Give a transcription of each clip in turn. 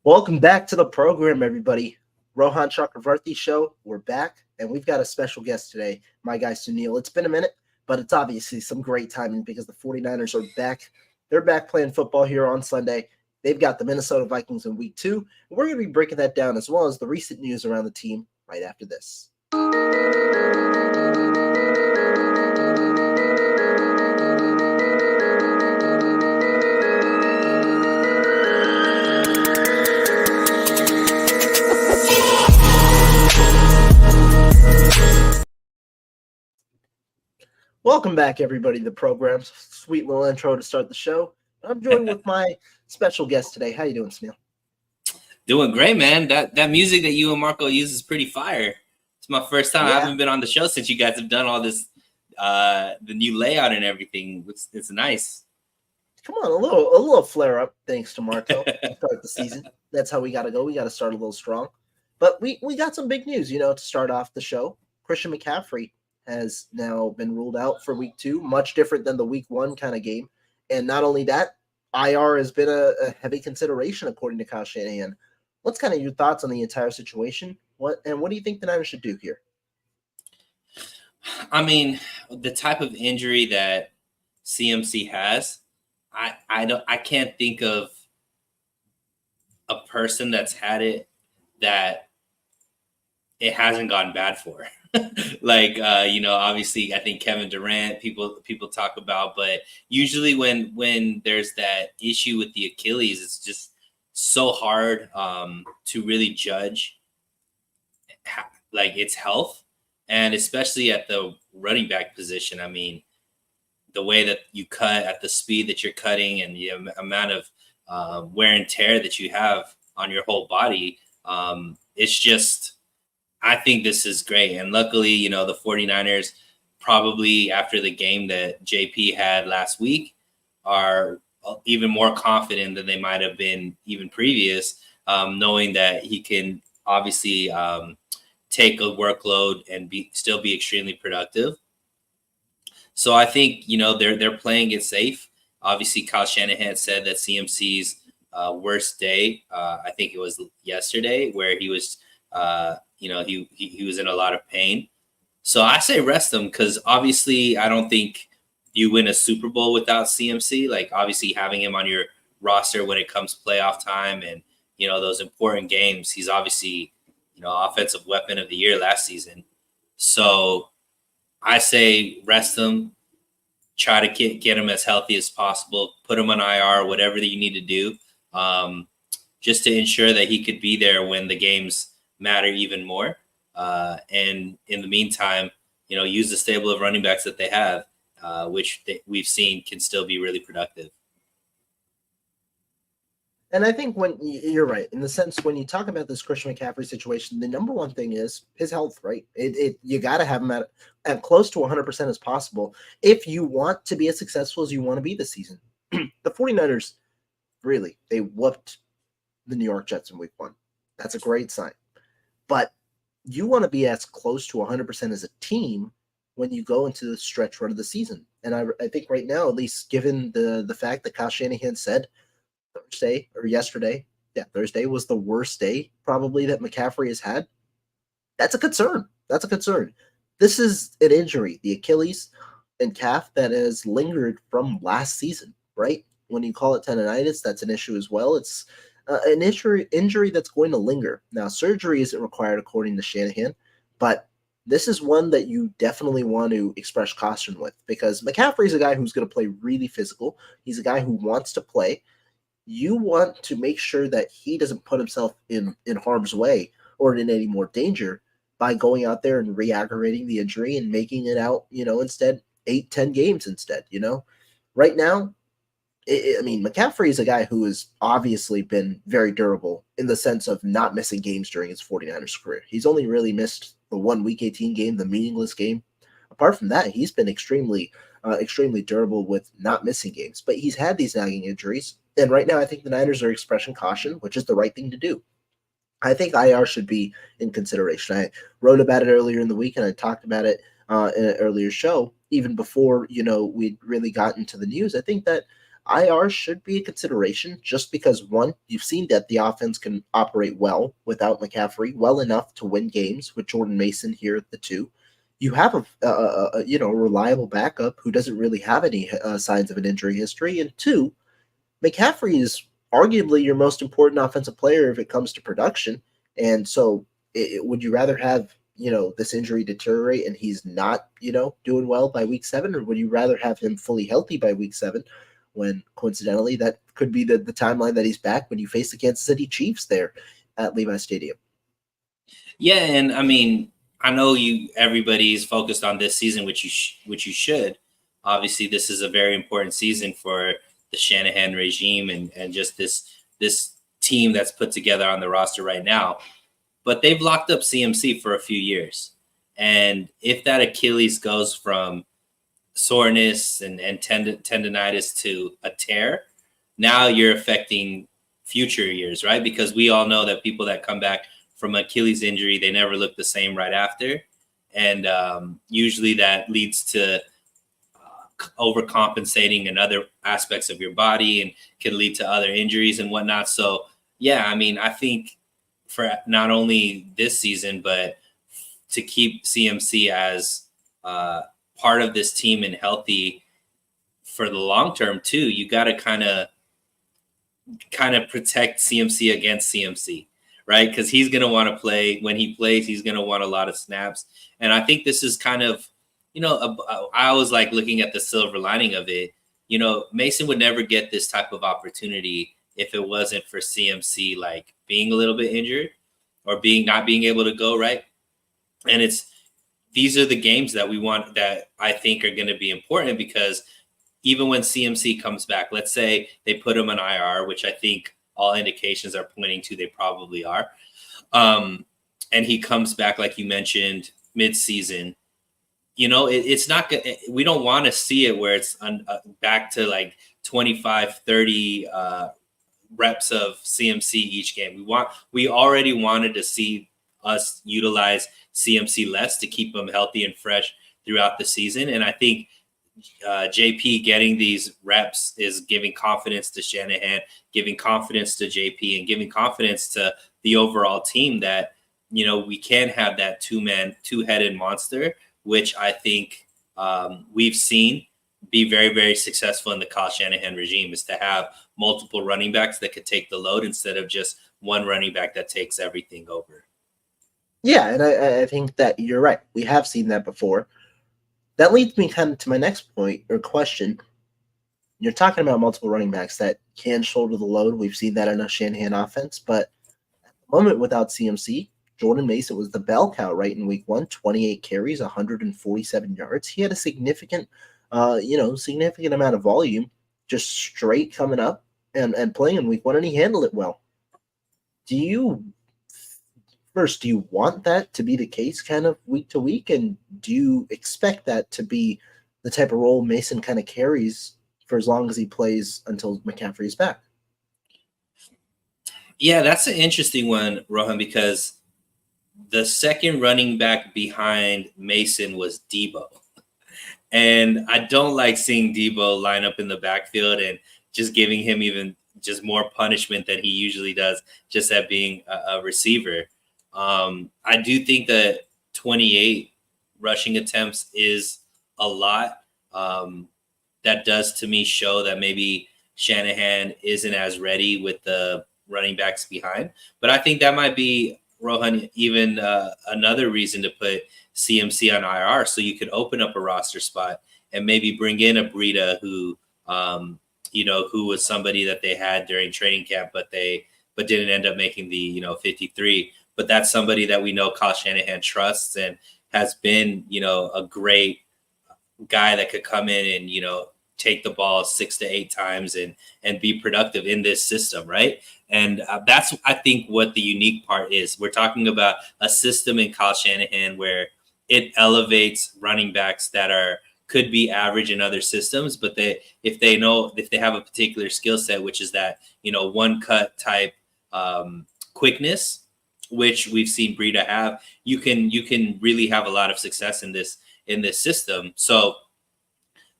Welcome back to the program, everybody. Rohan Chakravarthi show. We're back, and we've got a special guest today, my guy Suneil. It's been a minute, but it's obviously some great timing because the 49ers are back. They're back playing football here on Sunday. They've got the Minnesota Vikings in week 2. And we're going to be breaking that down as well as the recent news around the team right after this. Welcome back, everybody, to the program. Sweet little intro to start the show. I'm joined with my special guest today. How you doing, Sneal? Doing great, man. That music that you and Marco use is pretty fire. It's my first time. I haven't been on the show since you guys have done all this, the new layout and everything. It's nice. Come on, a little flare up, thanks to Marco. Start the season. That's how we got to go. We got to start a little strong. But we got some big news, to start off the show. Christian McCaffrey has now been ruled out for week 2, much different than the week 1 kind of game. And not only that, IR has been a heavy consideration, according to Kyle Shanahan. What's kind of your thoughts on the entire situation? What do you think the Niners should do here? I mean, the type of injury that CMC has, I can't think of a person that's had it that it hasn't gotten bad for. Obviously I think Kevin Durant people talk about, but usually when there's that issue with the Achilles, it's just so hard to really judge its health, and especially at the running back position. I mean, the way that you cut at the speed that you're cutting and the amount of wear and tear that you have on your whole body, it's just, I think this is great. And luckily, the 49ers probably after the game that JP had last week are even more confident than they might have been even previous, knowing that he can obviously take a workload and still be extremely productive. So I think, they're playing it safe. Obviously, Kyle Shanahan said that CMC's worst day, I think it was yesterday, where he was he was in a lot of pain. So I say rest him, because obviously I don't think you win a Super Bowl without CMC. Like, obviously having him on your roster when it comes playoff time and, those important games, he's obviously, offensive weapon of the year last season. So I say rest him, try to get him as healthy as possible, put him on IR, whatever that you need to do, just to ensure that he could be there when the games matter even more. And in the meantime, use the stable of running backs that they have, which we've seen can still be really productive. And I think when you're right, in the sense when you talk about this Christian McCaffrey situation, the number one thing is his health, right? You got to have him at close to 100% as possible if you want to be as successful as you want to be this season. The 49ers, really, they whooped the New York Jets in week 1. That's a great sign. But you want to be as close to 100% as a team when you go into the stretch run of the season. And I think right now, at least given the fact that Kyle Shanahan said Thursday was the worst day probably that McCaffrey has had, that's a concern. This is an injury, the Achilles and calf, that has lingered from last season, right? When you call it tendonitis, that's an issue as well. It's an injury that's going to linger. Now, surgery isn't required according to Shanahan, but this is one that you definitely want to express caution with, because McCaffrey is a guy who's going to play really physical. He's a guy who wants to play. You want to make sure that he doesn't put himself in harm's way or in any more danger by going out there and re-aggravating the injury and making it out, instead 8-10 games instead. Right now, McCaffrey is a guy who has obviously been very durable in the sense of not missing games during his 49ers career. He's only really missed the one Week 18 game, the meaningless game. Apart from that, he's been extremely durable with not missing games. But he's had these nagging injuries, and right now I think the Niners are expressing caution, which is the right thing to do. I think IR should be in consideration. I wrote about it earlier in the week, and I talked about it in an earlier show, even before we'd really gotten to the news. I think that IR should be a consideration just because, one, you've seen that the offense can operate well without McCaffrey, well enough to win games with Jordan Mason here at the 2. You have a reliable backup who doesn't really have any signs of an injury history, and 2, McCaffrey is arguably your most important offensive player if it comes to production. And so, would you rather have this injury deteriorate and he's not doing well by week 7, or would you rather have him fully healthy by week 7? When coincidentally that could be the timeline that he's back when you face the Kansas City Chiefs there at Levi Stadium. Yeah, and I mean, I know everybody's focused on this season, which you should. Obviously, this is a very important season for the Shanahan regime and just this team that's put together on the roster right now. But they've locked up CMC for a few years. And if that Achilles goes from soreness and tendonitis to a tear, now you're affecting future years, right? Because we all know that people that come back from Achilles injury, they never look the same right after. And usually that leads to overcompensating in other aspects of your body and can lead to other injuries and whatnot. So, yeah, I mean, I think for not only this season, but to keep CMC as part of this team and healthy for the long term too, you got to kind of protect CMC against CMC, right? Because he's going to want to play. When he plays, he's going to want a lot of snaps. And I think this is kind of, I was like looking at the silver lining of it. Mason would never get this type of opportunity if it wasn't for CMC like being a little bit injured or not being able to go, right? And these are the games that we want, that I think are going to be important, because even when CMC comes back, let's say they put him on IR, which I think all indications are pointing to they probably are. And he comes back, like you mentioned, mid-season. It's not good. We don't want to see it where it's back to like 25, 30 reps of CMC each game. We already wanted to see us utilize CMC less to keep him healthy and fresh throughout the season. And I think JP getting these reps is giving confidence to Shanahan, giving confidence to JP, and giving confidence to the overall team that, we can have that two-headed monster, which I think we've seen be very, very successful in the Kyle Shanahan regime, is to have multiple running backs that could take the load instead of just one running back that takes everything over. Yeah, and I think that you're right. We have seen that before. That leads me kind of to my next point or question. You're talking about multiple running backs that can shoulder the load. We've seen that in a Shanahan offense, but at the moment without CMC, Jordan Mason was the bell cow right in week 1, 28 carries, 147 yards. He had a significant amount of volume just straight coming up and playing in week 1, and he handled it well. Do you want that to be the case kind of week to week? And do you expect that to be the type of role Mason kind of carries for as long as he plays until McCaffrey is back? Yeah, that's an interesting one, Rohan, because the second running back behind Mason was Debo. And I don't like seeing Debo line up in the backfield and just giving him even just more punishment than he usually does, just at being a receiver. I do think that 28 rushing attempts is a lot. That does to me show that maybe Shanahan isn't as ready with the running backs behind. But I think that might be, Rohan, even another reason to put CMC on IR, so you could open up a roster spot and maybe bring in a Breida who was somebody that they had during training camp, but didn't end up making the 53. But that's somebody that we know Kyle Shanahan trusts and has been, a great guy that could come in and, take the ball 6 to 8 times and be productive in this system, right? And that's, I think, what the unique part is. We're talking about a system in Kyle Shanahan where it elevates running backs that could be average in other systems, but if they have a particular skill set, which is that, one cut type quickness, which we've seen Breida have, you can really have a lot of success in this system. So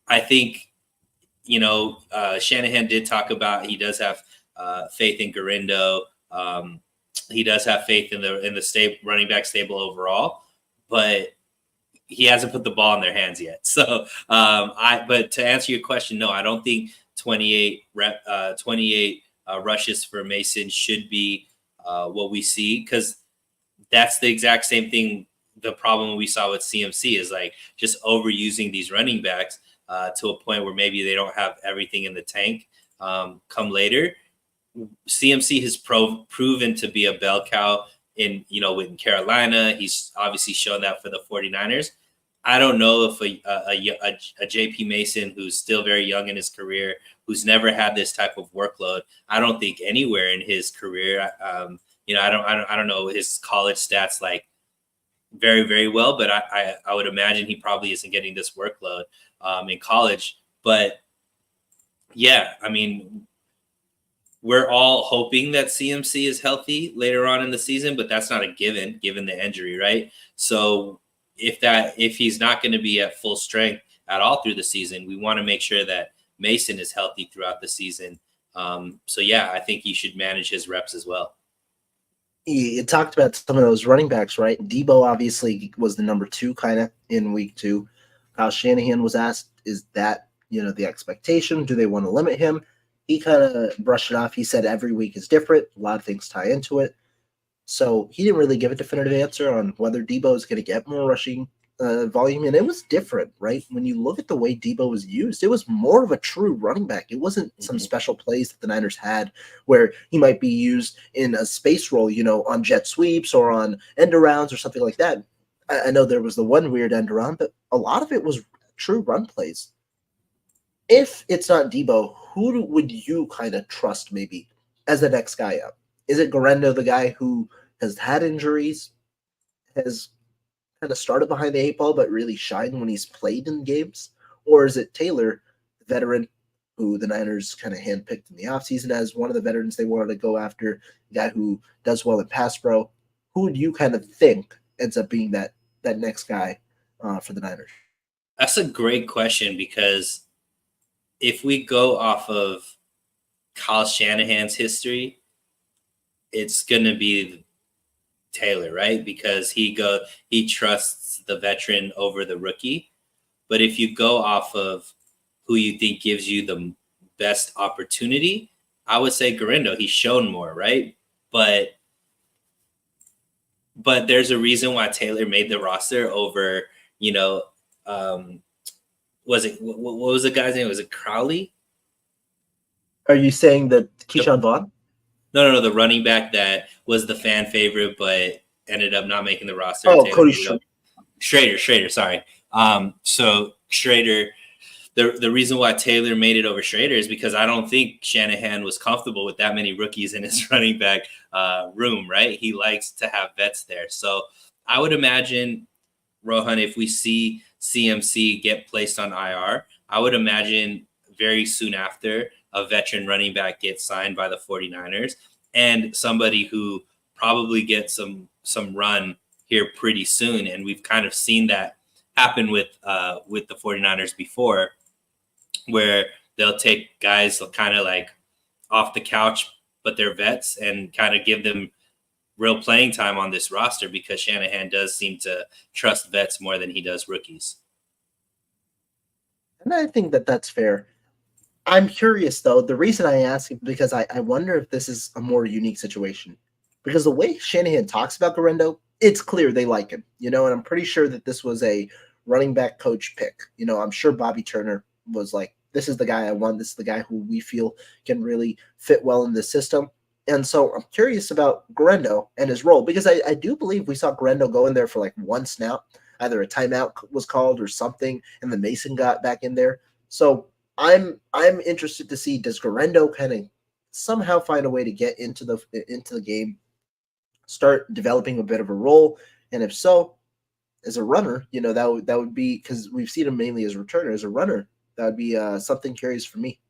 I think, Shanahan did talk about he does have faith in Garindo. He does have faith in the running back stable overall, but he hasn't put the ball in their hands yet. So, but to answer your question, no, I don't think 28 rushes for Mason should be what we see, because that's the exact same thing. The problem we saw with CMC is like just overusing these running backs to a point where maybe they don't have everything in the tank come later. CMC has proven to be a bell cow in Carolina. He's obviously shown that for the 49ers. I don't know if a JP Mason, who's still very young in his career, who's never had this type of workload, I don't think anywhere in his career, I don't know his college stats like very, very well, but I would imagine he probably isn't getting this workload in college. But yeah, I mean, we're all hoping that CMC is healthy later on in the season, but that's not a given the injury, right? So if he's not going to be at full strength at all through the season, we want to make sure that Mason is healthy throughout the season. So yeah, I think he should manage his reps as well. You talked about some of those running backs, right? Debo obviously was the number 2 kind of in week 2. Kyle Shanahan was asked, is that, the expectation? Do they want to limit him? He kind of brushed it off. He said every week is different. A lot of things tie into it. So he didn't really give a definitive answer on whether Debo is going to get more rushing volume. And it was different, right? When you look at the way Debo was used, it was more of a true running back. It wasn't some special plays that the Niners had where he might be used in a space role, on jet sweeps or on end arounds or something like that. I know there was the one weird end around, but a lot of it was true run plays. If it's not Debo, who would you kind of trust maybe as the next guy up? Is it Garindo, the guy who has had injuries, has kind of started behind the 8 ball, but really shined when he's played in games? Or is it Taylor, the veteran, who the Niners kind of handpicked in the offseason as one of the veterans they wanted to go after, the guy who does well in pass pro? Who would you kind of think ends up being that next guy for the Niners? That's a great question, because if we go off of Kyle Shanahan's history, it's going to be Taylor, right? Because he trusts the veteran over the rookie. But if you go off of who you think gives you the best opportunity, I would say Garindo. He's shown more, right? But there's a reason why Taylor made the roster over, what was the guy's name? Was it Crowley? Are you saying that Keyshawn Vaughn? No, the running back that was the fan favorite but ended up not making the roster. Oh, Cody Schrader, sorry. So Schrader, the reason why Taylor made it over Schrader is because I don't think Shanahan was comfortable with that many rookies in his running back room, right? He likes to have vets there. So I would imagine, Rohan, if we see CMC get placed on IR, I would imagine very soon after a veteran running back gets signed by the 49ers, and somebody who probably gets some run here pretty soon. And we've kind of seen that happen with the 49ers before, where they'll take guys kind of like off the couch, but they're vets, and kind of give them real playing time on this roster, because Shanahan does seem to trust vets more than he does rookies. And I think that's fair. I'm curious, though. The reason I ask is because I wonder if this is a more unique situation. Because the way Shanahan talks about Garindo, it's clear they like him, and I'm pretty sure that this was a running back coach pick. I'm sure Bobby Turner was like, this is the guy I want. This is the guy who we feel can really fit well in the system. And so I'm curious about Garindo and his role, because I do believe we saw Garindo go in there for like one snap. Either a timeout was called or something, and then Mason got back in there. So I'm interested to see, does Garindo kind of somehow find a way to get into the game, start developing a bit of a role, and if so, as a runner, that would be, because we've seen him mainly as a returner. As a runner, that would be something curious for me.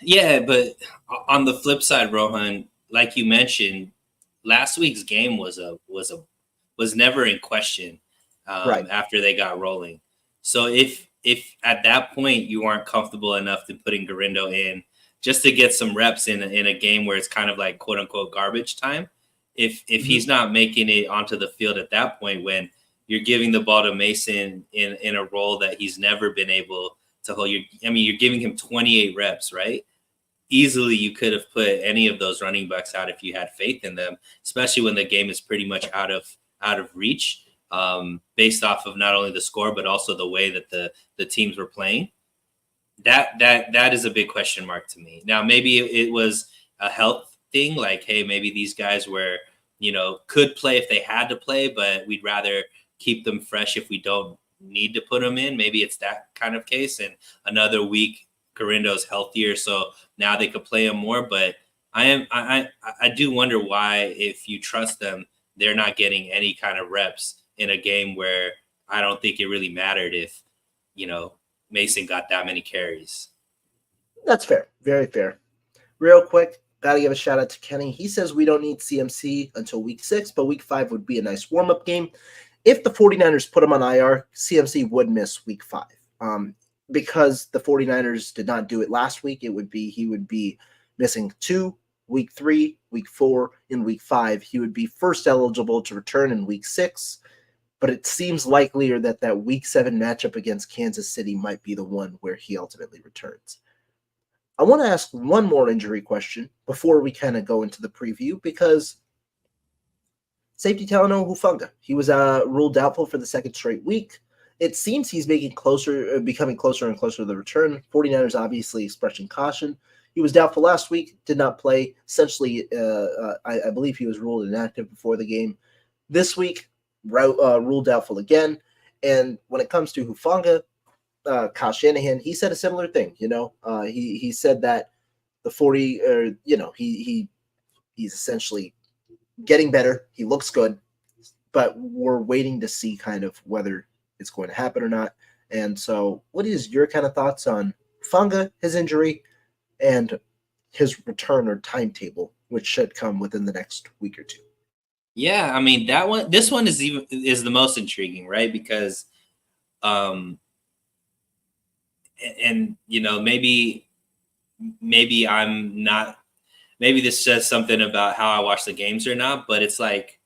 Yeah, but on the flip side, Rohan, like you mentioned, last week's game was never in question right after they got rolling. So if if at that point you aren't comfortable enough to putting Garindo in just to get some reps in a game where it's kind of like quote unquote garbage time, if he's not making it onto the field at that point when you're giving the ball to Mason in a role that he's never been able to hold, you're giving him 28 reps, right? Easily you could have put any of those running backs out if you had faith in them, especially when the game is pretty much out of reach, based off of not only the score but also the way that the teams were playing. That is a big question mark to me. Now maybe it was a health thing, like, hey, maybe these guys were, could play if they had to play, but we'd rather keep them fresh if we don't need to put them in. Maybe it's that kind of case. And another week Garindo's healthier, so now they could play him more. But I do wonder why, if you trust them, they're not getting any kind of reps in a game where I don't think it really mattered if, Mason got that many carries. That's fair. Very fair. Real quick, got to give a shout out to Kenny. He says we don't need CMC until week 6, but week 5 would be a nice warm-up game. If the 49ers put him on IR, CMC would miss week 5. Because the 49ers did not do it last week, he would be missing 2, week 3, week 4, and week 5. He would be first eligible to return in week 6, but it seems likelier that week 7 matchup against Kansas City might be the one where he ultimately returns. I want to ask one more injury question before we kind of go into the preview, because safety Talanoa Hufanga, he was ruled doubtful for the second straight week. It seems he's becoming closer and closer to the return. 49ers obviously expressing caution. He was doubtful last week, did not play. Essentially, I believe he was ruled inactive before the game. This week, ruled doubtful again. And when it comes to Hufanga, Kyle Shanahan, he said a similar thing. He said that the he's essentially getting better. He looks good, but we're waiting to see kind of whether it's going to happen or not. And so what is your kind of thoughts on Hufanga, his injury, and his return or timetable, which should come within the next week or two? Yeah, this one is the most intriguing, right? Because, maybe I'm not, maybe this says something about how I watch the games or not, but it's like,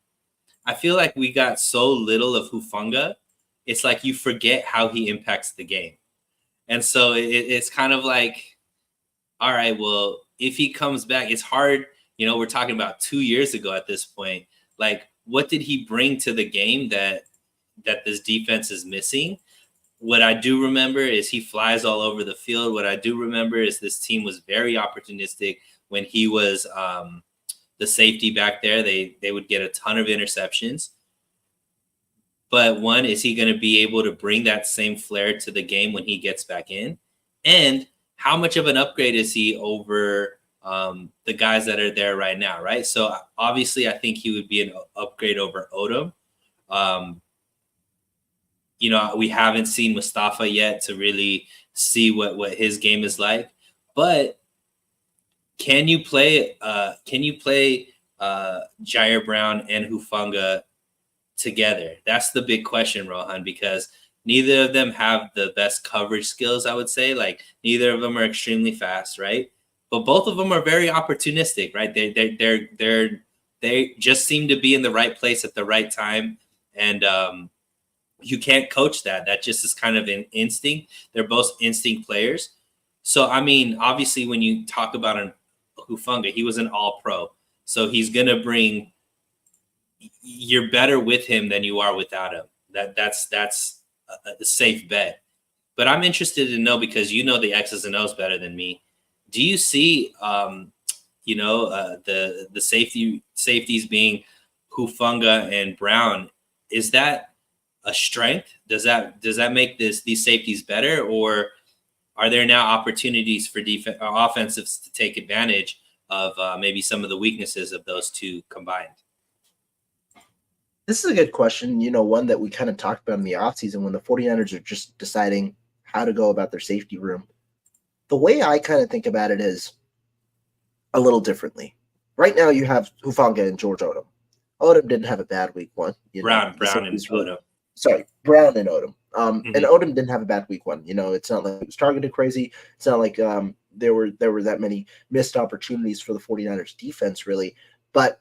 I feel like we got so little of Hufanga. It's like you forget how he impacts the game. And so it's kind of like, all right, well, if he comes back, it's hard. We're talking about 2 years ago at this point. Like, what did he bring to the game that this defense is missing? What I do remember is he flies all over the field. What I do remember is this team was very opportunistic when he was the safety back there. They would get a ton of interceptions. But one, is he going to be able to bring that same flair to the game when he gets back in? And how much of an upgrade is he over the guys that are there right now, right? So obviously I think he would be an upgrade over Odom. We haven't seen Mustafa yet to really see what his game is like. But can you play Jair Brown and Hufanga together? That's the big question, Rohan, because neither of them have the best coverage skills, I would say. Like, neither of them are extremely fast, right? But both of them are very opportunistic, right? They just seem to be in the right place at the right time. And you can't coach that. That just is kind of an instinct. They're both instinct players. So, obviously when you talk about Hufanga, he was an all-pro. So he's going to bring, you're better with him than you are without him. That's a safe bet. But I'm interested to know, because the X's and O's better than me. Do you see, the safeties being Hufanga and Brown? Is that a strength? Does that make these safeties better, or are there now opportunities for offensives to take advantage of maybe some of the weaknesses of those two combined? This is a good question. One that we kind of talked about in the offseason when the 49ers are just deciding how to go about their safety room. The way I kind of think about it is a little differently. Right now you have Hufanga and George Odom. Odom didn't have a bad week one. Brown and Odom. sorry, Brown and Odom. And Mhm. Odom didn't have a bad week one. It's not like it was targeted crazy. It's not like there were that many missed opportunities for the 49ers defense, really. But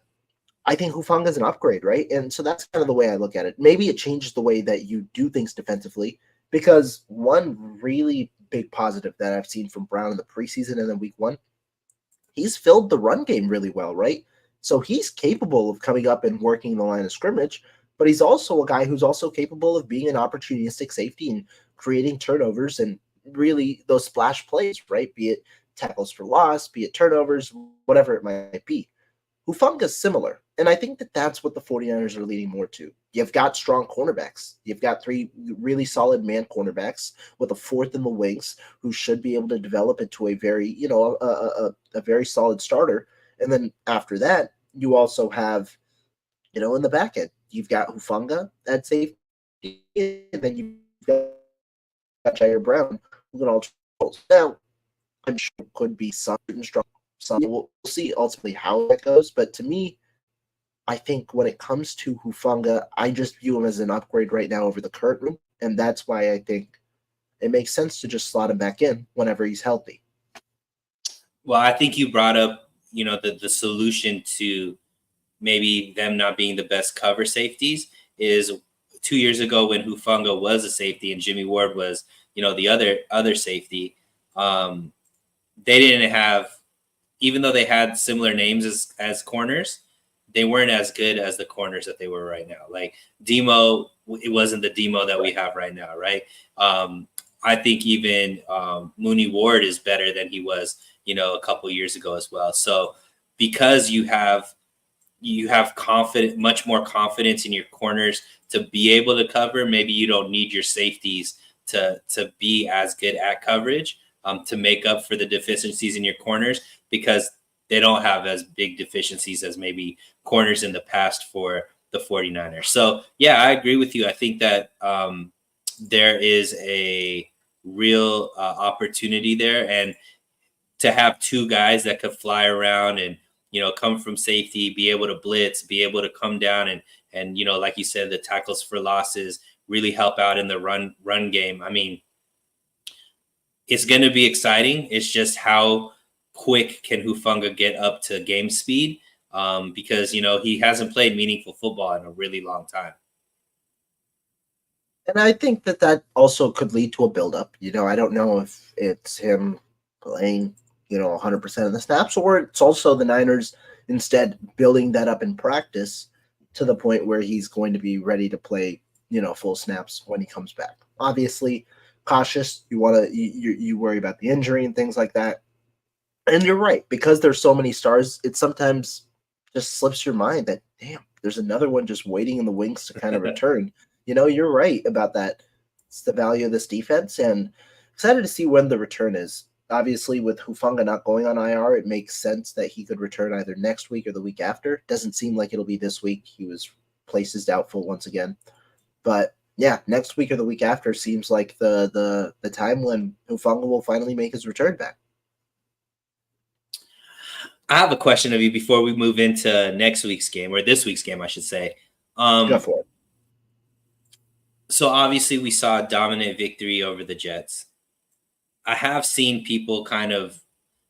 I think Hufanga is an upgrade, right? And so that's kind of the way I look at it. Maybe it changes the way that you do things defensively, because one really big positive that I've seen from Brown in the preseason and then week one, he's filled the run game really well, right? So he's capable of coming up and working the line of scrimmage, but he's also a guy who's also capable of being an opportunistic safety and creating turnovers and really those splash plays, right? Be it tackles for loss, be it turnovers, whatever it might be. Hufanga's similar. And I think that that's what the 49ers are leading more to. You've got strong cornerbacks. You've got three really solid man cornerbacks with a fourth in the wings who should be able to develop into a very, a very solid starter. And then after that, you also have, in the back end, you've got Hufanga at safety, and then you've got Jair Brown who can all now. I'm sure it could be some strong. Some we'll see ultimately how that goes. But to me, I think when it comes to Hufanga, I just view him as an upgrade right now over the current room, and that's why I think it makes sense to just slot him back in whenever he's healthy. Well, I think you brought up, the solution to maybe them not being the best cover safeties is 2 years ago when Hufanga was a safety and Jimmy Ward was, the other safety. They didn't have, even though they had similar names as corners, they weren't as good as the corners that they were right now. Like Demo, it wasn't the Demo that we have right now, right? I think even Mooney Ward is better than he was, a couple years ago as well. So because you have much more confidence in your corners to be able to cover, maybe you don't need your safeties to be as good at coverage to make up for the deficiencies in your corners, because they don't have as big deficiencies as maybe corners in the past for the 49ers. So yeah, I agree with you. I think that there is a real opportunity there, and to have two guys that could fly around and come from safety, be able to blitz, be able to come down and like you said, the tackles for losses really help out in the run game. I mean, it's going to be exciting. It's just how quick can Hufanga get up to game speed, because he hasn't played meaningful football in a really long time. And I think that that also could lead to a buildup. I don't know if it's him playing, 100% of the snaps, or it's also the Niners instead building that up in practice to the point where he's going to be ready to play, full snaps when he comes back. Obviously, cautious. You worry about the injury and things like that. And you're right, because there's so many stars, it sometimes just slips your mind that, damn, there's another one just waiting in the wings to kind of return. You're right about that. It's the value of this defense, and excited to see when the return is. Obviously, with Hufanga not going on IR, it makes sense that he could return either next week or the week after. Doesn't seem like it'll be this week. He was placed as doubtful once again. But yeah, next week or the week after seems like the time when Hufanga will finally make his return back. I have a question of you before we move into next week's game, or this week's game, I should say. Go for it. So obviously we saw a dominant victory over the Jets. I have seen people kind of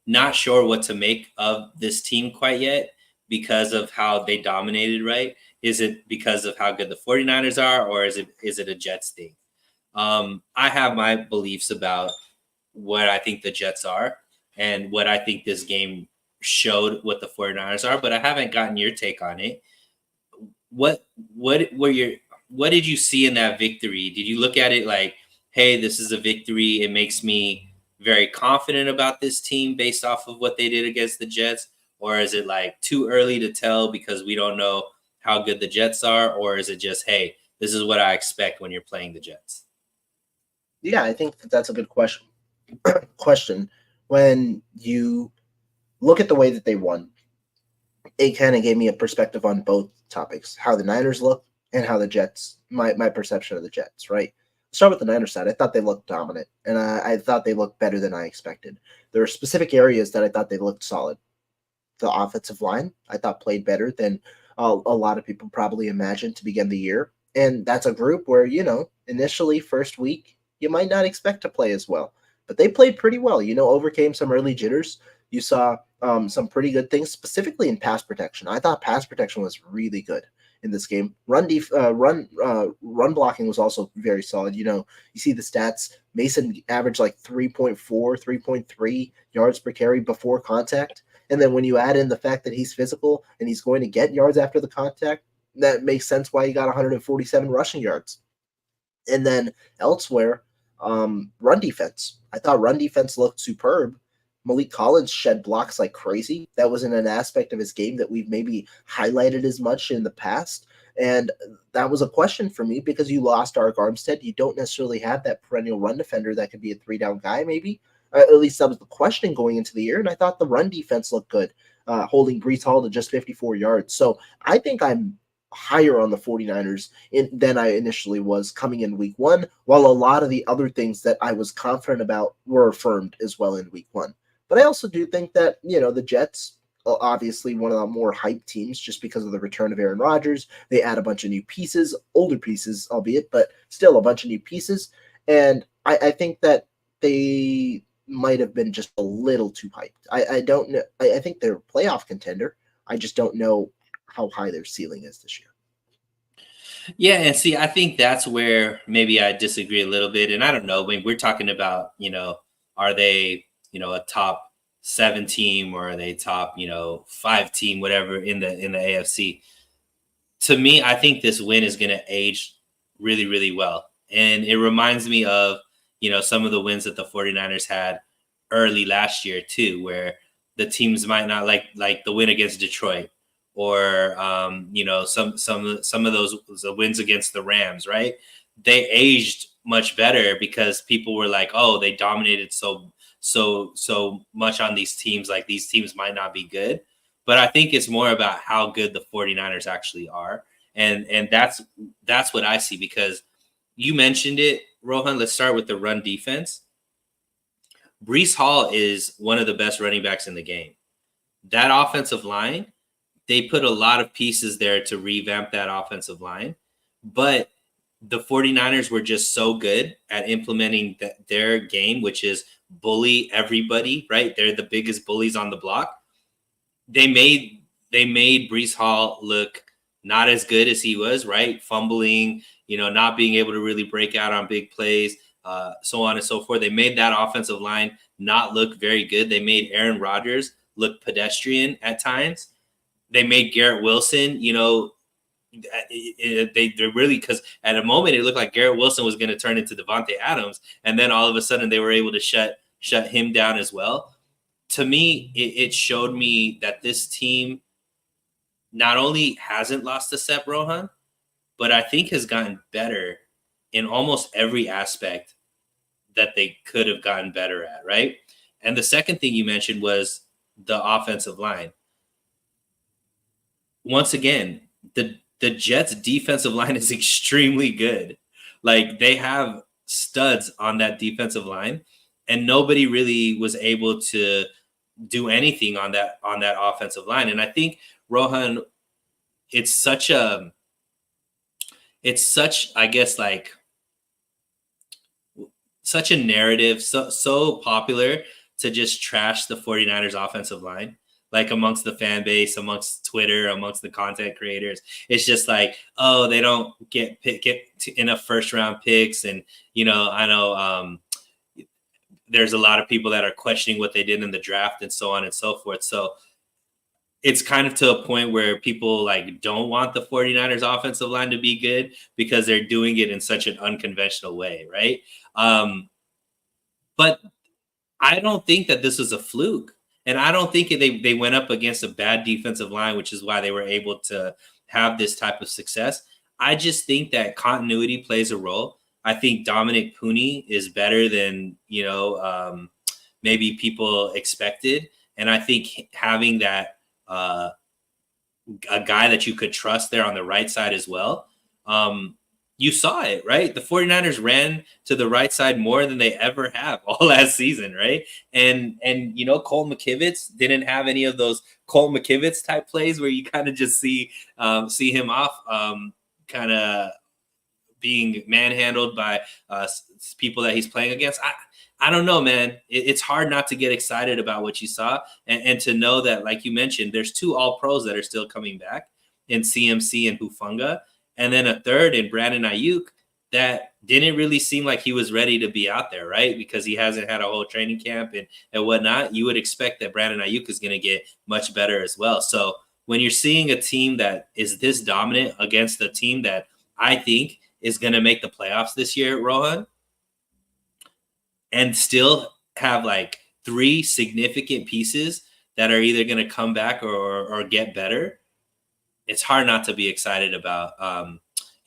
not sure what to make of this team quite yet because of how they dominated, right? Is it because of how good the 49ers are, or is it a Jets thing? I have my beliefs about what I think the Jets are and what I think this game showed what the 49ers are, but I haven't gotten your take on it. What were your what did you see in that victory? Did you look at it like, hey, this is a victory, it makes me very confident about this team based off of what they did against the Jets? Or is it like too early to tell because we don't know how good the Jets are? Or is it just, hey, this is what I expect when you're playing the Jets? Yeah, I think that that's a good question. When you look at the way that they won, it kind of gave me a perspective on both topics, how the Niners look and how the Jets, my perception of the Jets, right? Start with the Niners side. I thought they looked dominant, and I thought they looked better than I expected. There were specific areas that I thought they looked solid. The offensive line, I thought, played better than a lot of people probably imagined to begin the year. And that's a group where, initially first week, you might not expect to play as well. But they played pretty well, overcame some early jitters. You saw some pretty good things, specifically in pass protection. I thought pass protection was really good in this game. Run blocking was also very solid. You see the stats. Mason averaged like 3.4, 3.3 yards per carry before contact. And then when you add in the fact that he's physical and he's going to get yards after the contact, that makes sense why he got 147 rushing yards. And then elsewhere, run defense. I thought run defense looked superb. Malik Collins shed blocks like crazy. That wasn't an aspect of his game that we've maybe highlighted as much in the past. And that was a question for me because you lost Arik Armstead. You don't necessarily have that perennial run defender that could be a 3-down guy, maybe. At least that was the question going into the year. And I thought the run defense looked good, holding Breece Hall to just 54 yards. So I think I'm higher on the 49ers than I initially was coming in week one, while a lot of the other things that I was confident about were affirmed as well in week one. But I also do think that, the Jets, obviously one of the more hyped teams just because of the return of Aaron Rodgers. They add a bunch of new pieces, older pieces, albeit, but still a bunch of new pieces. And I think that they might have been just a little too hyped. I don't know. I think they're a playoff contender. I just don't know how high their ceiling is this year. Yeah, and see, I think that's where maybe I disagree a little bit. And I don't know, when we're talking about, are they, a top 7 team or are they top, 5 team, whatever in the AFC. To me, I think this win is going to age really, really well. And it reminds me of, some of the wins that the 49ers had early last year too, where the teams might not like the win against Detroit or some of those wins against the Rams, right? They aged much better because people were like, oh, they dominated so much on these teams, like these teams might not be good. But I think it's more about how good the 49ers actually are. And that's what I see, because you mentioned it, Rohan. Let's start with the run defense. Breece Hall is one of the best running backs in the game. That offensive line, they put a lot of pieces there to revamp that offensive line. But the 49ers were just so good at implementing their game, which is bully everybody, right? They're the biggest bullies on the block. They made Breece Hall look not as good as he was, right? Fumbling, not being able to really break out on big plays, so on and so forth. They made that offensive line not look very good. They made Aaron Rodgers look pedestrian at times. They made Garrett Wilson, they really, because at a moment it looked like Garrett Wilson was going to turn into Devontae Adams, and then all of a sudden they were able to shut him down as well. To me, it showed me that this team not only hasn't lost a step, Rohan, but I think has gotten better in almost every aspect that they could have gotten better at, right? And the second thing you mentioned was the offensive line. Once again, the Jets defensive line is extremely good. Like, they have studs on that defensive line, and nobody really was able to do anything on that offensive line. And I think, Rohan, it's such, I guess, like, such a narrative, so popular to just trash the 49ers offensive line, like amongst the fan base, amongst Twitter, amongst the content creators. It's just like, oh, they don't get enough first round picks. And, I know there's a lot of people that are questioning what they did in the draft and so on and so forth. So it's kind of to a point where people like don't want the 49ers offensive line to be good because they're doing it in such an unconventional way. Right. But I don't think that this was a fluke. And I don't think they went up against a bad defensive line, which is why they were able to have this type of success. I just think that continuity plays a role. I think Dominic Pooney is better than, maybe people expected. And I think having that a guy that you could trust there on the right side as well, you saw it, right? The 49ers ran to the right side more than they ever have all last season, right? And Cole McKivitz didn't have any of those Cole McKivitz type plays where you kind of just see him off kind of, being manhandled by people that he's playing against. I don't know, man. It's hard not to get excited about what you saw and to know that, like you mentioned, there's 2 All-Pros that are still coming back in CMC and Hufanga, and then a third in Brandon Ayuk that didn't really seem like he was ready to be out there, right? Because he hasn't had a whole training camp and whatnot. You would expect that Brandon Ayuk is going to get much better as well. So when you're seeing a team that is this dominant against a team that I think is going to make the playoffs this year, Rohan, and still have like 3 significant pieces that are either going to come back or get better, it's hard not to be excited about,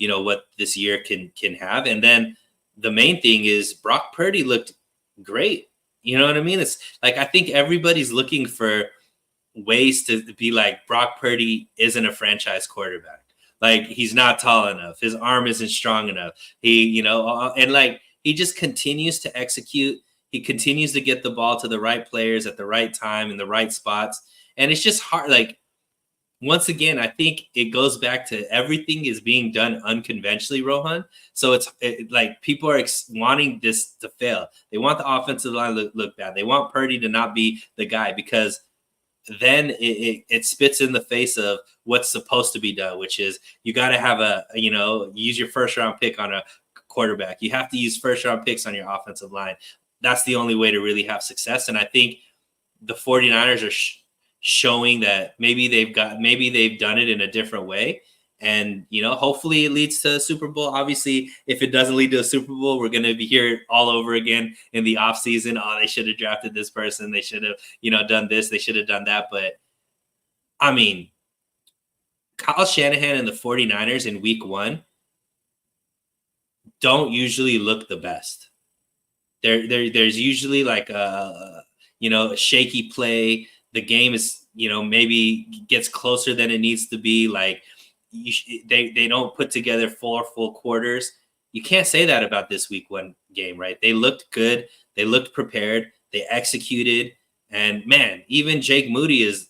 what this year can have. And then the main thing is Brock Purdy looked great. You know what I mean? It's like, I think everybody's looking for ways to be like, Brock Purdy isn't a franchise quarterback. Like, he's not tall enough. His arm isn't strong enough. And like, he just continues to execute. He continues to get the ball to the right players at the right time in the right spots. And it's just hard. Like, once again, I think it goes back to everything is being done unconventionally, Rohan. So it's like people are wanting this to fail. They want the offensive line to look bad. They want Purdy to not be the guy, because then it spits in the face of what's supposed to be done, which is you got to have use your first round pick on a quarterback. You have to use first round picks on your offensive line. That's the only way to really have success. And I think the 49ers are showing that maybe they've done it in a different way. And, hopefully it leads to a Super Bowl. Obviously, if it doesn't lead to a Super Bowl, we're going to be here all over again in the offseason. Oh, they should have drafted this person. They should have, done this. They should have done that. But, I mean, Kyle Shanahan and the 49ers in week 1 don't usually look the best. There's usually like a shaky play. The game is, maybe gets closer than it needs to be. Like, they don't put together 4 full quarters. You can't say that about this week 1 game, right? They looked good. They looked prepared. They executed. And man, even Jake Moody is,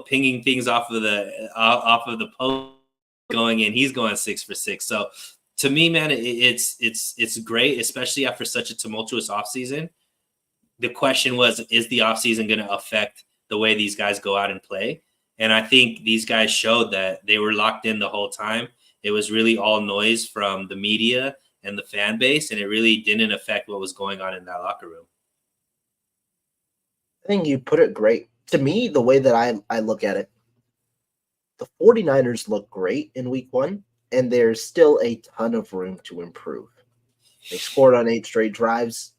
pinging things off of the post going in. He's going 6 for 6. So to me, man, it's great, especially after such a tumultuous offseason. The question was, is the offseason going to affect the way these guys go out and play? And I think these guys showed that they were locked in the whole time. It was really all noise from the media and the fan base, and it really didn't affect what was going on in that locker room. I think you put it great. To me, the way that I look at it, the 49ers look great in week 1, and there's still a ton of room to improve. They scored on 8 straight drives.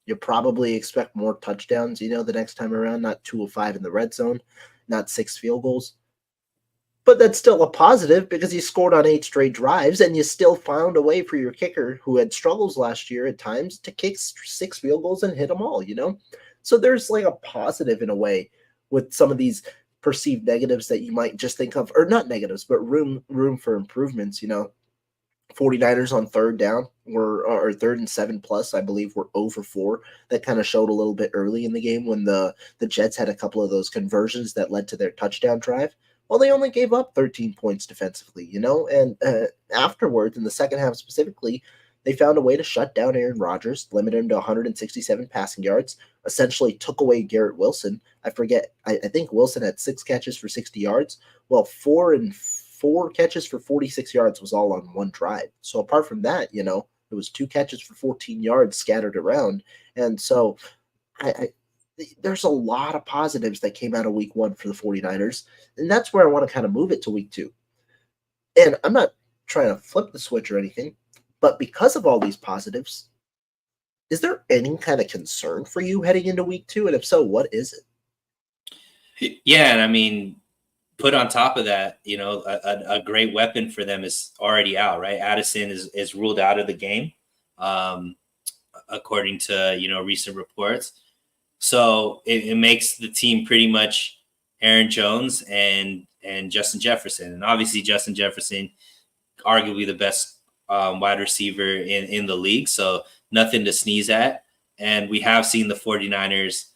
You probably expect more touchdowns, the next time around, not 2 of 5 in the red zone, not 6 field goals. But that's still a positive because you scored on 8 straight drives and you still found a way for your kicker, who had struggles last year at times, to kick 6 field goals and hit them all, So there's like a positive in a way with some of these perceived negatives that you might just think of, or not negatives, but room for improvements, 49ers on 3rd down or 3rd and 7 plus, I believe, were 0 for 4. That kind of showed a little bit early in the game when the Jets had a couple of those conversions that led to their touchdown drive. Well, they only gave up 13 points defensively, and afterwards in the second half specifically, they found a way to shut down Aaron Rodgers, limit him to 167 passing yards, essentially took away Garrett Wilson. I think Wilson had 6 catches for 60 yards. Well, 4 catches for 46 yards was all on one drive. So apart from that, it was 2 catches for 14 yards scattered around. And so there's a lot of positives that came out of week 1 for the 49ers. And that's where I want to kind of move it to week 2. And I'm not trying to flip the switch or anything, but because of all these positives, is there any kind of concern for you heading into week 2? And if so, what is it? Yeah, and I mean, put on top of that, a great weapon for them is already out, right? Addison is ruled out of the game, according to, recent reports. So it makes the team pretty much Aaron Jones and Justin Jefferson. And obviously Justin Jefferson, arguably the best wide receiver in the league. So nothing to sneeze at. And we have seen the 49ers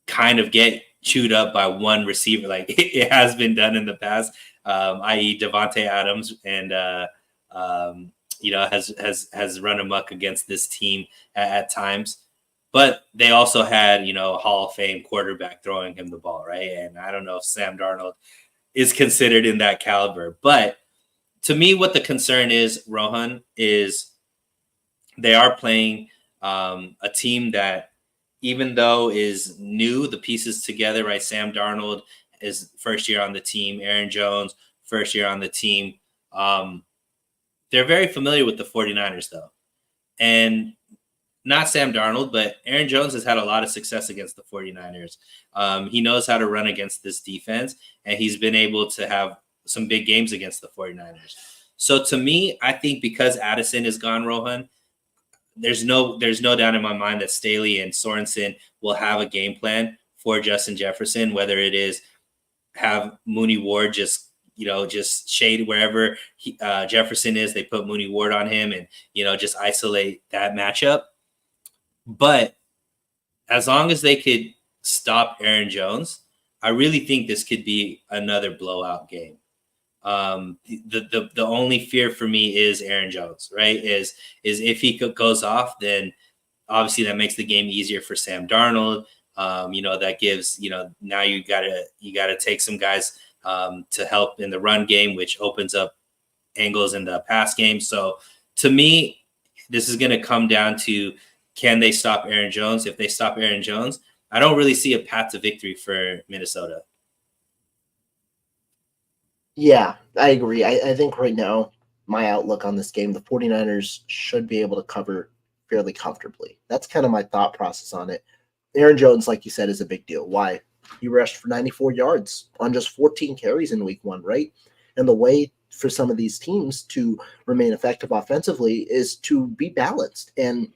kind of get chewed up by one receiver, like it has been done in the past, i.e. Devontae Adams and has run amok against this team at times. But they also had, Hall of Fame quarterback throwing him the ball, right? And I don't know if Sam Darnold is considered in that caliber. But to me, what the concern is, Rohan, is they are playing a team that, even though is new, the pieces together, right? Sam Darnold is first year on the team. Aaron Jones, first year on the team. They're very familiar with the 49ers, though. And not Sam Darnold, but Aaron Jones has had a lot of success against the 49ers. He knows how to run against this defense, and he's been able to have some big games against the 49ers. So to me, I think because Addison is gone, Rohan, there's no doubt in my mind that Staley and Sorensen will have a game plan for Justin Jefferson, whether it is have Mooney Ward just shade wherever Jefferson is. They put Mooney Ward on him and, just isolate that matchup. But as long as they could stop Aaron Jones, I really think this could be another blowout game. The only fear for me is Aaron Jones, right? Is if he goes off, then obviously that makes the game easier for Sam Darnold. That gives, now you gotta take some guys to help in the run game, which opens up angles in the pass game. So to me, this is going to come down to, can they stop Aaron Jones? If they stop Aaron Jones, I don't really see a path to victory for Minnesota. Yeah, I agree. I think right now, my outlook on this game, the 49ers should be able to cover fairly comfortably. That's kind of my thought process on it. Aaron Jones, like you said, is a big deal. Why? He rushed for 94 yards on just 14 carries in week 1, right? And the way for some of these teams to remain effective offensively is to be balanced. And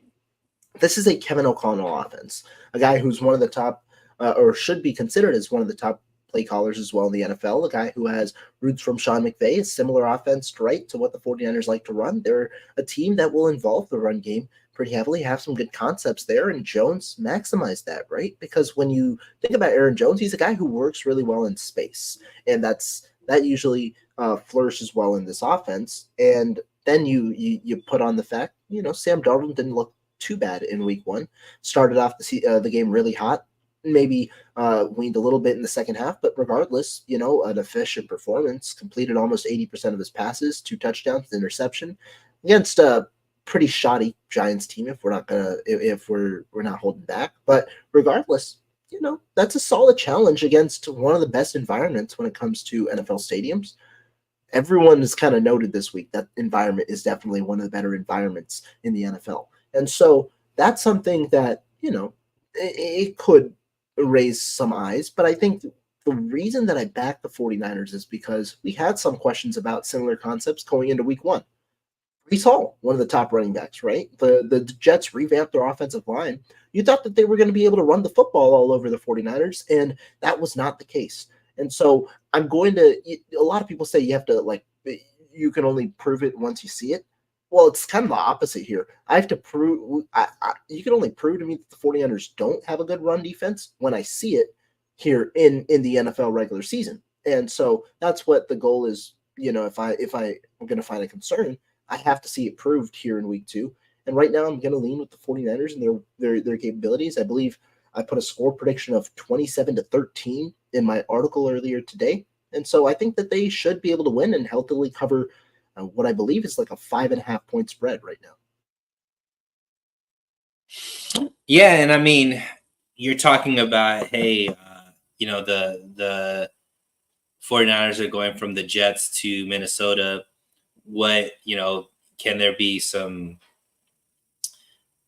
this is a Kevin O'Connell offense, a guy who's one of the top, or should be considered as one of the top play callers as well in the NFL, a guy who has roots from Sean McVay, a similar offense, right, to what the 49ers like to run. They're a team that will involve the run game pretty heavily, have some good concepts there, and Jones maximized that, right? Because when you think about Aaron Jones, he's a guy who works really well in space, and that usually flourishes well in this offense. And then you put on the fact, Sam Darnold didn't look too bad in week 1, started off the game really hot, maybe weaned a little bit in the second half, but regardless, an efficient performance, completed almost 80% of his passes, 2 touchdowns, interception against a pretty shoddy Giants team if we're not holding back. But regardless, that's a solid challenge against one of the best environments when it comes to NFL stadiums. Everyone has kind of noted this week that environment is definitely one of the better environments in the NFL. And so that's something that, it could raise some eyes. But I think the reason that I back the 49ers is because we had some questions about similar concepts going into week 1. Breece Hall, one of the top running backs, right? The Jets revamped their offensive line. You thought that they were going to be able to run the football all over the 49ers, and that was not the case. And so a lot of people say you have to, you can only prove it once you see it. Well, it's kind of the opposite here. I have to prove, you can only prove to me that the 49ers don't have a good run defense when I see it here in the NFL regular season. And so that's what the goal is. If I'm going to find a concern, I have to see it proved here in week 2. And right now I'm going to lean with the 49ers and their capabilities. I believe I put a score prediction of 27-13 in my article earlier today. And so I think that they should be able to win and healthily cover what I believe is like a 5.5 point spread right now. Yeah. And I mean, you're talking about, hey, the 49ers are going from the Jets to Minnesota. What, can there be some,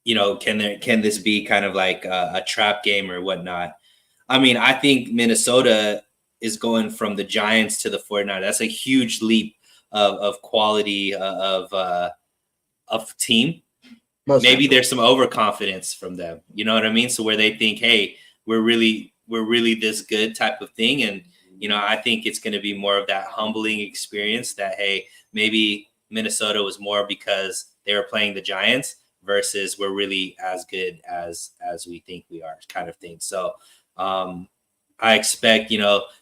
can this be kind of like a trap game or whatnot? I mean, I think Minnesota is going from the Giants to the 49ers. That's a huge leap of quality of team. Maybe there's some overconfidence from them. You know what I mean? So where they think, hey, we're really this good type of thing. And, I think it's going to be more of that humbling experience that, hey, maybe Minnesota was more because they were playing the Giants versus we're really as good as we think we are kind of thing. So I expect,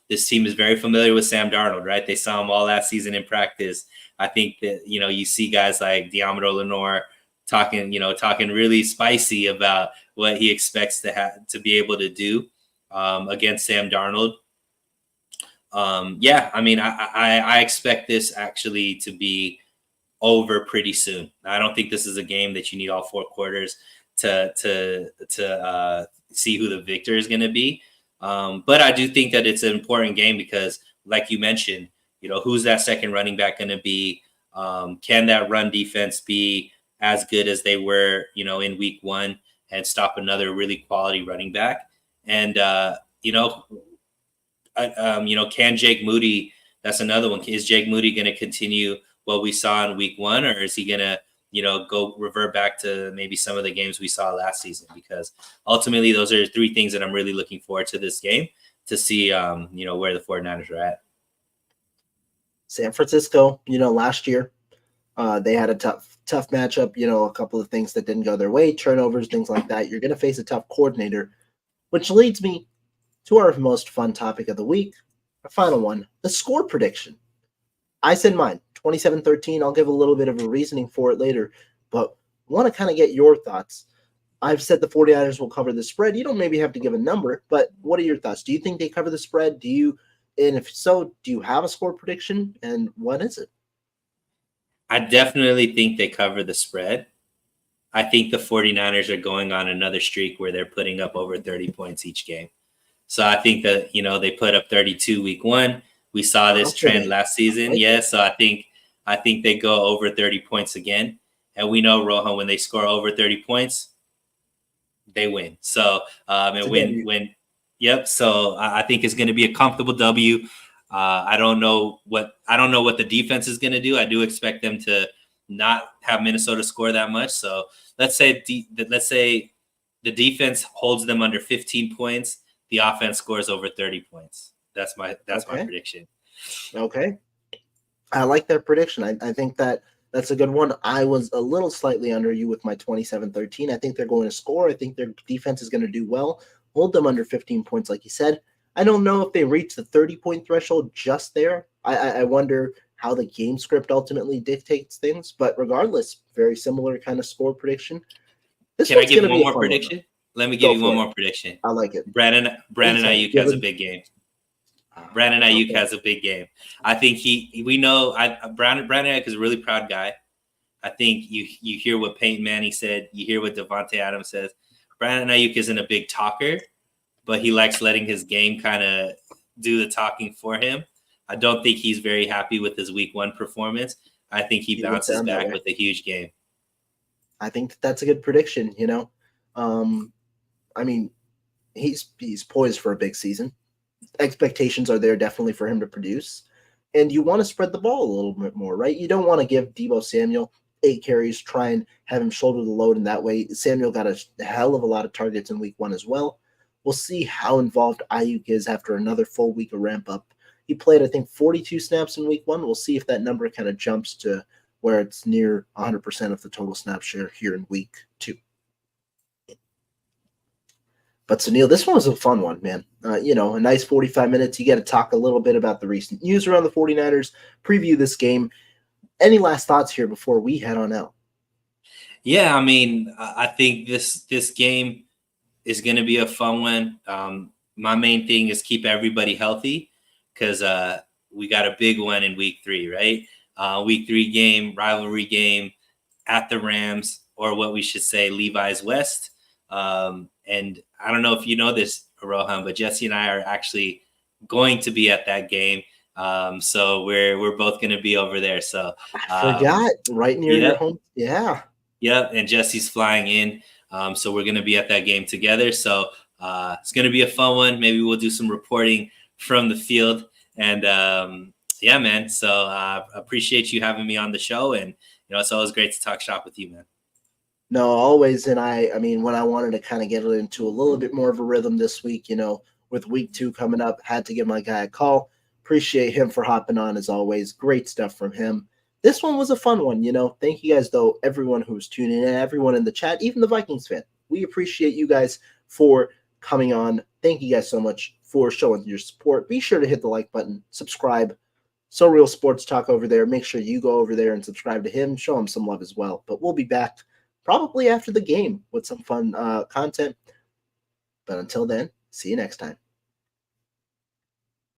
this team is very familiar with Sam Darnold, right? They saw him all last season in practice. I think that, you see guys like Diamondro Lenore talking really spicy about what he expects to be able to do against Sam Darnold. I expect this actually to be over pretty soon. I don't think this is a game that you need all 4 quarters to see who the victor is going to be. But I do think that it's an important game because, like you mentioned, who's that second running back going to be? Can that run defense be as good as they were, in week 1 and stop another really quality running back? And, can Jake Moody, that's another one. Is Jake Moody going to continue what we saw in week 1, or is he going to, go revert back to maybe some of the games we saw last season? Because ultimately those are 3 things that I'm really looking forward to this game to see, where the 49ers are at. San Francisco, last year, they had a tough matchup, a couple of things that didn't go their way, turnovers, things like that. You're going to face a tough coordinator, which leads me to our most fun topic of the week, our final one, the score prediction. I said mine, 27-13. I'll give a little bit of a reasoning for it later, but want to kind of get your thoughts. I've said the 49ers will cover the spread. You don't maybe have to give a number, but what are your thoughts? Do you think they cover the spread? And if so, do you have a score prediction, and what is it? I definitely think they cover the spread. I think the 49ers are going on another streak where they're putting up over 30 points each game. So I think that, they put up 32 week 1. We saw this trend last season. Yeah. So I think they go over 30 points again. And we know, Rohan, when they score over 30 points, they win. So, yep. So I think it's going to be a comfortable W. I don't know what the defense is going to do. I do expect them to not have Minnesota score that much. So let's say the defense holds them under 15 points. The offense scores over 30 points. That's my prediction. Okay. I like that prediction. I think that's a good one. I was a little slightly under you with my 27-13. I think they're going to score. I think their defense is going to do well. Hold them under 15 points, like you said. I don't know if they reach the 30-point threshold just there. I wonder how the game script ultimately dictates things. But regardless, very similar kind of score prediction. Can I give you one more prediction? Let me give you one more prediction. I like it. Brandon Ayuk has a big game. Brandon Ayuk has a big game. I think Brandon Ayuk is a really proud guy. I think you hear what Peyton Manning said. You hear what Devontae Adams says. Brandon Ayuk isn't a big talker, but he likes letting his game kind of do the talking for him. I don't think he's very happy with his week 1 performance. I think he bounces back with a huge game. I think that's a good prediction, he's poised for a big season. Expectations are there definitely for him to produce. And you want to spread the ball a little bit more, right? You don't want to give Deebo Samuel 8 carries, try and have him shoulder the load in that way. Samuel got a hell of a lot of targets in week 1 as well. We'll see how involved Ayuk is after another full week of ramp up. He played, I think, 42 snaps in week 1. We'll see if that number kind of jumps to where it's near 100% of the total snap share here in week 2. But Suneil, this one was a fun one, man. A nice 45 minutes. You get to talk a little bit about the recent news around the 49ers, preview this game. Any last thoughts here before we head on out? Yeah, I think this game is going to be a fun one. My main thing is keep everybody healthy because we got a big one in week 3, right? Week 3 game, rivalry game at the Rams, or what we should say, Levi's West. And I don't know if you know this, Rohan, but Jesse and I are actually going to be at that game. So we're both going to be over there. So I forgot, right near your home. Yeah. Yep. And Jesse's flying in. So we're going to be at that game together. So it's going to be a fun one. Maybe we'll do some reporting from the field. And yeah, man. So I appreciate you having me on the show. And, it's always great to talk shop with you, man. No, always. And when I wanted to kind of get into a little bit more of a rhythm this week, with week 2 coming up, had to give my guy a call. Appreciate him for hopping on as always. Great stuff from him. This one was a fun one, Thank you guys, though, everyone who's tuning in, everyone in the chat, even the Vikings fan. We appreciate you guys for coming on. Thank you guys so much for showing your support. Be sure to hit the like button, subscribe. So Real Sports Talk over there. Make sure you go over there and subscribe to him. Show him some love as well. But we'll be back probably after the game with some fun content. But until then, see you next time.